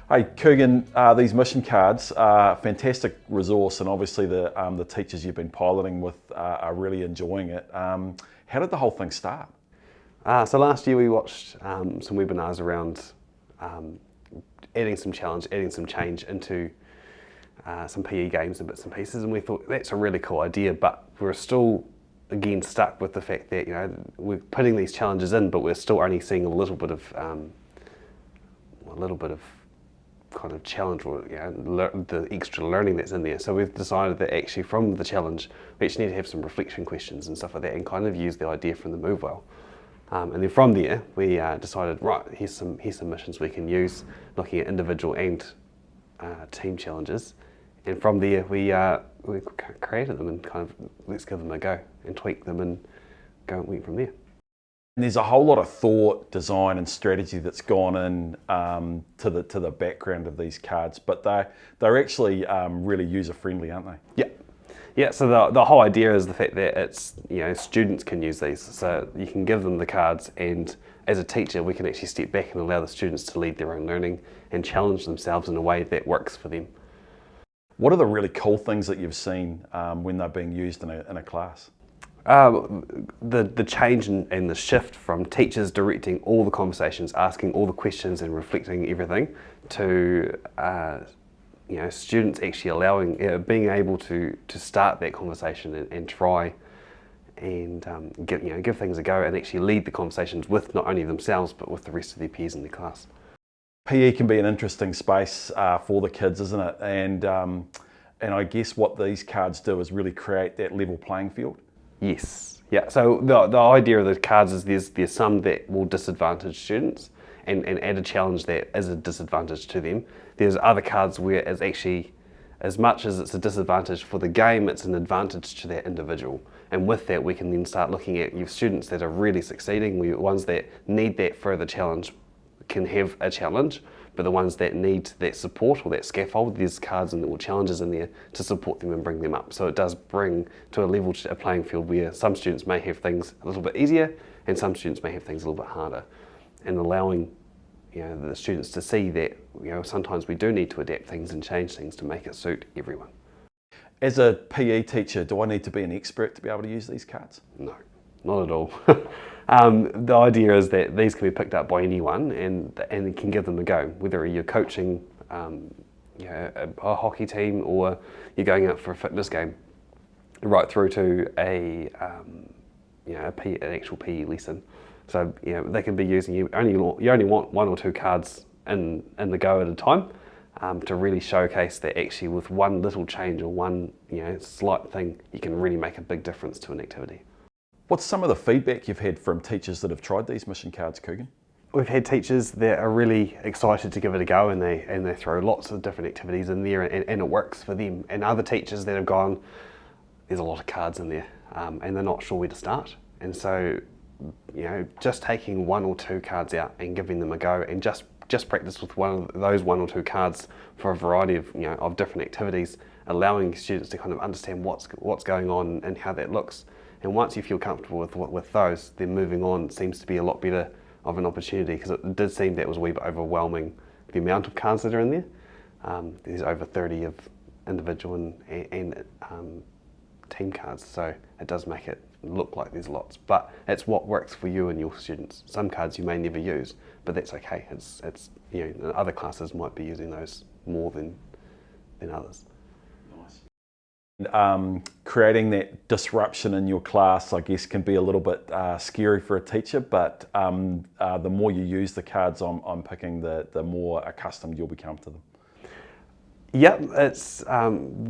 Hey Coogan, these mission cards are a fantastic resource, and obviously the teachers you've been piloting with are really enjoying it. How did the whole thing start? So last year we watched some webinars around adding some challenge, adding some change into some PE games and bits and pieces, and we thought that's a really cool idea, but we're still again stuck with the fact that we're putting these challenges in, but we're still only seeing a little bit of kind of challenge, or the extra learning that's in there. So we've decided that actually from the challenge we actually need to have some reflection questions and stuff like that, and kind of use the idea from the Move Well. And then from there we decided, right, here's some missions we can use, looking at individual and team challenges. And from there we created them and kind of let's give them a go and tweak them and go and went from there. And there's a whole lot of thought, design, and strategy that's gone in to the background of these cards, but they're actually really user friendly, aren't they? Yeah. So the whole idea is the fact that it's students can use these. So you can give them the cards, and as a teacher, we can actually step back and allow the students to lead their own learning and challenge themselves in a way that works for them. What are the really cool things that you've seen when they're being used in a class? The change and the shift from teachers directing all the conversations, asking all the questions and reflecting everything, to students actually allowing, being able to start that conversation and try and give things a go and actually lead the conversations with not only themselves but with the rest of their peers in their class. PE can be an interesting space for the kids, isn't it? And I guess what these cards do is really create that level playing field. Yes. Yeah. So the idea of the cards is there's some that will disadvantage students and add a challenge that is a disadvantage to them. There's other cards where it's actually, as much as it's a disadvantage for the game, it's an advantage to that individual. And with that, we can then start looking at your students that are really succeeding, ones that need that further challenge can have a challenge, but the ones that need that support or that scaffold, there's cards and challenges in there to support them and bring them up. So it does bring to a playing field where some students may have things a little bit easier and some students may have things a little bit harder, and allowing the students to see that sometimes we do need to adapt things and change things to make it suit everyone. As a PE teacher, do I need to be an expert to be able to use these cards? No, not at all. The idea is that these can be picked up by anyone and can give them a go, whether you're coaching a hockey team or you're going out for a fitness game, right through to an actual PE lesson. So they can be using, you only want one or two cards in the go at a time, to really showcase that actually with one little change or one slight thing, you can really make a big difference to an activity. What's some of the feedback you've had from teachers that have tried these mission cards, Coogan? We've had teachers that are really excited to give it a go, and they throw lots of different activities in there, and it works for them. And other teachers that have gone, there's a lot of cards in there, and they're not sure where to start. And so, just taking one or two cards out and giving them a go, and just practice with those one or two cards for a variety of different activities, allowing students to kind of understand what's going on and how that looks. And once you feel comfortable with those, then moving on seems to be a lot better of an opportunity, because it did seem that it was a wee bit overwhelming, the amount of cards that are in there. There's over 30 of individual and team cards, so it does make it look like there's lots. But it's what works for you and your students. Some cards you may never use, but that's okay. It's other classes might be using those more than others. Creating that disruption in your class, I guess, can be a little bit scary for a teacher, but the more you use the cards I'm picking, the more accustomed you'll become to them. Yep,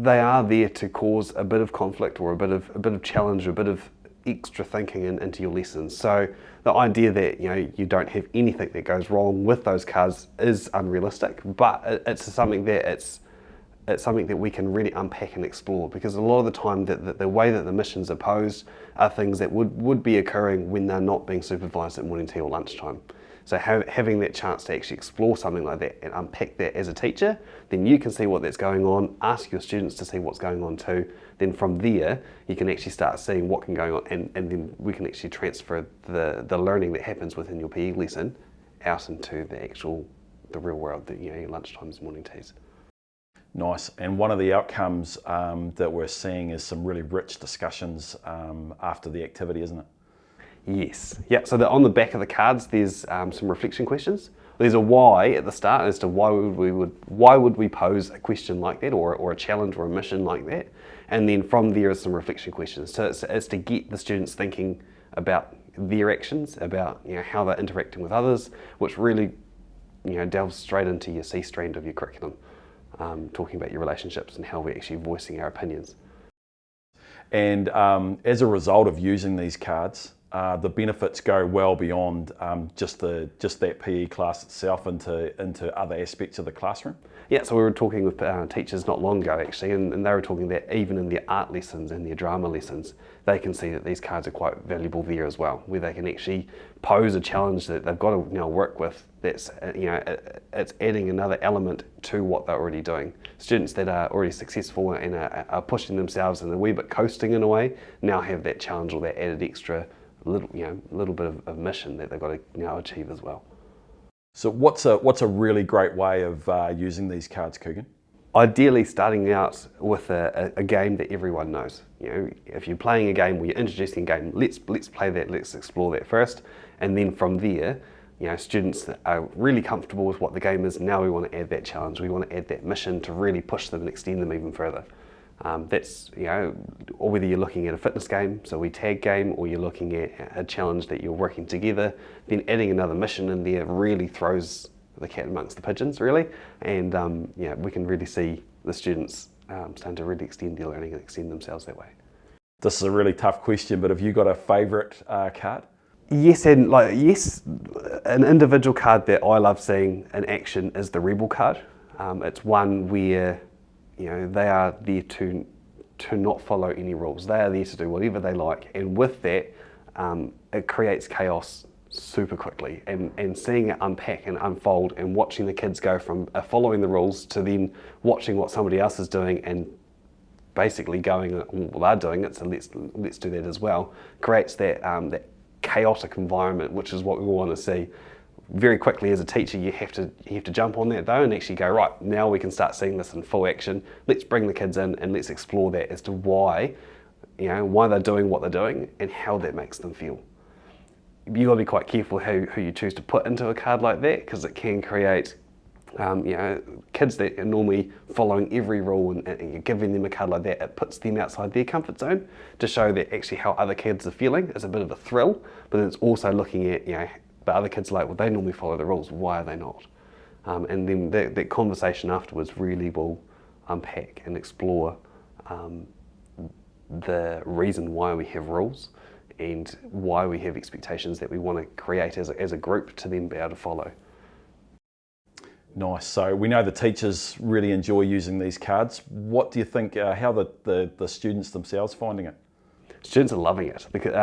they are there to cause a bit of conflict or a bit of challenge, or a bit of extra thinking into your lessons. So the idea that you don't have anything that goes wrong with those cards is unrealistic, but it's something that we can really unpack and explore, because a lot of the time the way that the missions are posed are things that would be occurring when they're not being supervised at morning tea or lunchtime. So having that chance to actually explore something like that and unpack that as a teacher, then you can see what that's going on, ask your students to see what's going on too. Then from there, you can actually start seeing what can go on, and then we can actually transfer the learning that happens within your PE lesson out into the actual the real world, your lunchtimes, morning teas. Nice. And one of the outcomes that we're seeing is some really rich discussions after the activity, isn't it? Yes. Yeah. So on the back of the cards, there's some reflection questions. There's a why at the start as to why would we pose a question like that, or a challenge or a mission like that, and then from there is some reflection questions. So it's to get the students thinking about their actions, about how they're interacting with others, which really delves straight into your C strand of your curriculum, talking about your relationships and how we're actually voicing our opinions. And as a result of using these cards, the benefits go well beyond just that PE class itself into other aspects of the classroom. Yeah, so we were talking with teachers not long ago actually, and they were talking that even in their art lessons and their drama lessons, they can see that these cards are quite valuable there as well, where they can actually pose a challenge that they've got to work with. That's it's adding another element to what they're already doing. Students that are already successful and are pushing themselves and a wee bit coasting in a way now have that challenge or that added extra little bit of mission that they've got to achieve as well. So what's a really great way of using these cards, Coogan? Ideally, starting out with a game that everyone knows. If you're playing a game or you're introducing a game, let's play that, let's explore that first, and then from there, students are really comfortable with what the game is. Now we want to add that challenge, we want to add that mission to really push them and extend them even further. That's, or whether you're looking at a fitness game, so we tag game, or you're looking at a challenge that you're working together, then adding another mission in there really throws the cat amongst the pigeons, really. And we can really see the students starting to really extend their learning and extend themselves that way. This is a really tough question, but have you got a favourite card? Yes, and an individual card that I love seeing in action is the Rebel card. It's one where they are there to not follow any rules. They are there to do whatever they like, and with that, it creates chaos super quickly. And seeing it unpack and unfold, and watching the kids go from following the rules to then watching what somebody else is doing and basically going, well, they're doing it, so let's do that as well, creates that chaotic environment, which is what we want to see. Very quickly as a teacher, you have to jump on that though and actually go, right, now we can start seeing this in full action. Let's bring the kids in and let's explore that as to why they're doing what they're doing and how that makes them feel. You've got to be quite careful who you choose to put into a card like that, because it can create kids that are normally following every rule, and you're giving them a card like that, it puts them outside their comfort zone to show that actually how other kids are feeling. It's a bit of a thrill, but it's also looking at but other kids are like, well, they normally follow the rules, why are they not? And then that conversation afterwards really will unpack and explore the reason why we have rules and why we have expectations that we want to create as a group to then be able to follow. Nice. So we know the teachers really enjoy using these cards. What do you think, how the students themselves finding it? Students are loving it, because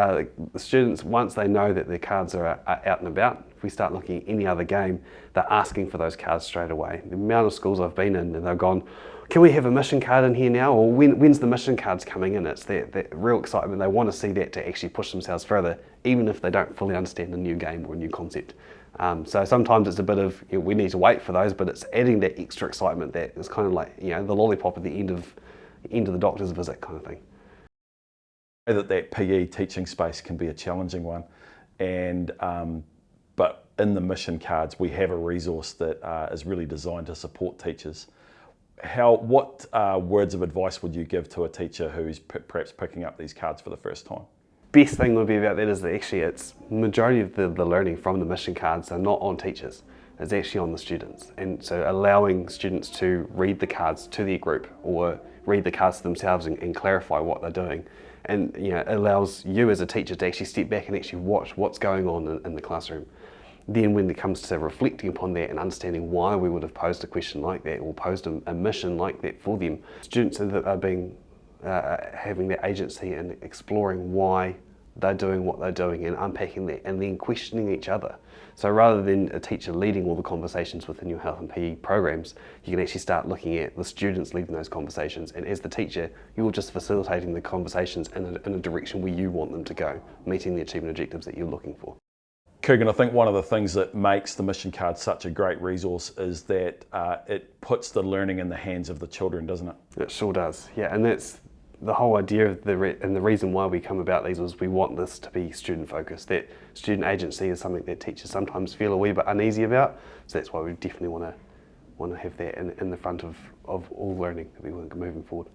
the students, once they know that their cards are out and about, if we start looking at any other game, they're asking for those cards straight away. The amount of schools I've been in, and they've gone, can we have a mission card in here now? Or when's the mission cards coming in? It's that real excitement. They want to see that to actually push themselves further, even if they don't fully understand a new game or a new concept. So sometimes it's a bit of, we need to wait for those, but it's adding that extra excitement that is kind of like, the lollipop at the end of the doctor's visit kind of thing. That PE teaching space can be a challenging one, and but in the mission cards we have a resource that is really designed to support teachers. What words of advice would you give to a teacher who's perhaps picking up these cards for the first time? Best thing would be about that is that actually it's majority of the learning from the mission cards are not on teachers, it's actually on the students. And so allowing students to read the cards to their group or read the cards to themselves and clarify what they're doing. And it allows you as a teacher to actually step back and actually watch what's going on in the classroom. Then when it comes to reflecting upon that and understanding why we would have posed a question like that or posed a mission like that for them, students are being having that agency and exploring why they're doing what they're doing and unpacking that and then questioning each other. So rather than a teacher leading all the conversations within your health and PE programs, you can actually start looking at the students leading those conversations, and as the teacher you're just facilitating the conversations in a direction where you want them to go, meeting the achievement objectives that you're looking for. Keegan, I think one of the things that makes the mission card such a great resource is that it puts the learning in the hands of the children, doesn't it? It sure does, yeah, and that's the whole idea of and the reason why we come about these was we want this to be student focused. That student agency is something that teachers sometimes feel a wee bit uneasy about, so that's why we definitely want to have that in the front of all learning that we want moving forward.